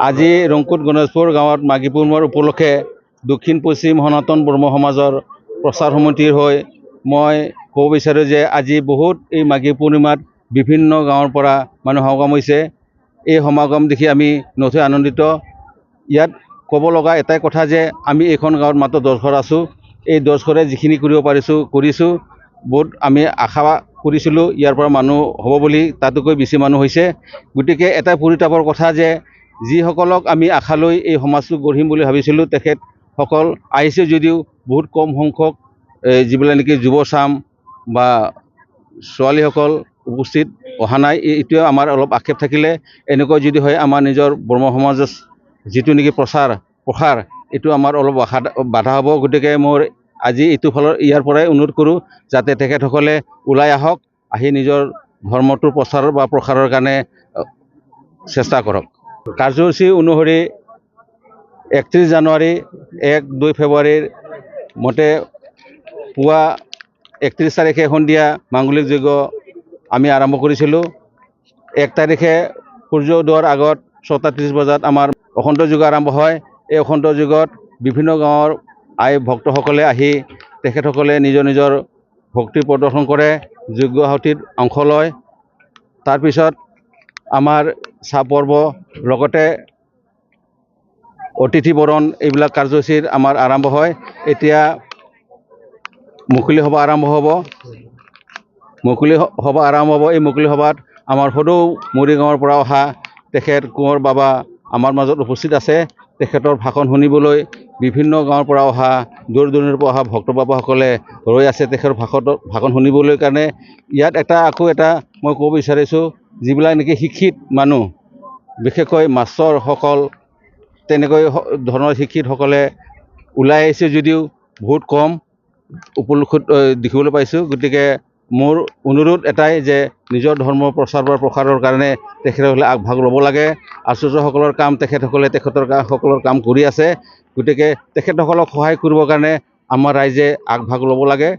আজি ৰংকুট গণেশপুৰ গাঁৱত মাঘী পূৰ্ণিমাৰ উপলক্ষে দক্ষিণ পশ্চিম সনাতন ব্ৰহ্ম সমাজৰ প্ৰচাৰ সমিতিৰ হৈ মই ক'ব বিচাৰোঁ যে আজি বহুত এই মাঘী পূৰ্ণিমাত বিভিন্ন গাঁৱৰ পৰা মানুহ সমাগম হৈছে। এই সমাগম দেখি আমি নথৈ আনন্দিত। ইয়াত ক'ব লগা এটাই কথা যে আমি এইখন গাঁৱত মাত্ৰ 10 ঘৰ আছোঁ। এই 10 ঘৰে যিখিনি কৰিব কৰিছোঁ। বহুত আমি আশা কৰিছিলোঁ ইয়াৰ পৰা মানুহ হ'ব বুলি, তাতোকৈ বেছি মানুহ হৈছে। গতিকে এটা পৰিতাপৰ কথা যে যিসকলক আমি আশা লৈ এই সমাজটো গঢ়িম বুলি ভাবিছিলোঁ তেখেতসকল আহিছে যদিও বহুত কম সংখ্যক যিবিলাক নেকি যুৱচাম বা ছোৱালীসকল উপস্থিত অহা নাই। এইটোৱে আমাৰ অলপ আক্ষেপ থাকিলে। এনেকৈ যদি হয় আমাৰ নিজৰ ব্ৰহ্ম সমাজৰ যিটো নেকি প্ৰসাৰ এইটো আমাৰ অলপ বাধা হ'ব। গতিকে মোৰ আজি এইটো ফালৰ ইয়াৰ পৰাই অনুৰোধ কৰোঁ যাতে তেখেতসকলে ওলাই আহক, আহি নিজৰ ধৰ্মটোৰ প্ৰচাৰৰ বা প্ৰসাৰৰ কাৰণে চেষ্টা কৰক। কাৰ্যসূচী অনুসৰি 31 জানুৱাৰী 1-2 ফেব্ৰুৱাৰীৰ মতে পুৱা 31 তাৰিখে সন্ধিয়া মাংগলিক যজ্ঞ আমি আৰম্ভ কৰিছিলোঁ। 1 তাৰিখে সূৰ্য উদয়ৰ আগত 6:30 বজাত আমাৰ অখণ্ড যজ্ঞ আৰম্ভ হয়। এই অখণ্ড যজ্ঞত বিভিন্ন গাঁৱৰ আই ভক্তসকলে আহি তেখেতসকলে নিজৰ নিজৰ ভক্তি প্ৰদৰ্শন কৰে, যজ্ঞ আহুতিত অংশ লয়। তাৰপিছত আমাৰ চাহ পৰ্ব লগতে অতিথি বৰণ এইবিলাক কাৰ্যসূচীৰ আমাৰ আৰম্ভ হয়। এতিয়া মুকলি সভা আৰম্ভ হ'ব। এই মুকলি সভাত আমাৰ সদৌ মৰিগাঁৱৰ পৰা অহা তেখেত কোঁৱৰ বাবা আমাৰ মাজত উপস্থিত আছে। তেখেতৰ ভাষণ শুনিবলৈ বিভিন্ন গাঁৱৰ পৰা অহা দূৰ দূৰণিৰ পৰা অহা ভক্ত বাবাসকলে ৰৈ আছে তেখেতৰ ভাষণ শুনিবলৈ কাৰণে। ইয়াত আকৌ এটা মই ক'ব বিচাৰিছোঁ, যিবিলাক নেকি শিক্ষিত মানুহ, বিশেষকৈ মাষ্টৰসকল তেনেকৈ ধৰণৰ শিক্ষিতসকলে ওলাই আহিছে যদিও বহুত কম উপলক্ষত দেখিবলৈ পাইছোঁ। গতিকে মোৰ অনুৰোধ এটাই যে নিজৰ ধৰ্মৰ প্ৰচাৰ বা প্ৰসাৰৰ কাৰণে তেখেতসকলে আগভাগ ল'ব লাগে। আচাৰ্যসকলৰ কাম তেখেতসকলৰ কাম কৰি আছে। গতিকে তেখেতসকলক সহায় কৰিবৰ কাৰণে আমাৰ ৰাইজে আগভাগ ল'ব লাগে।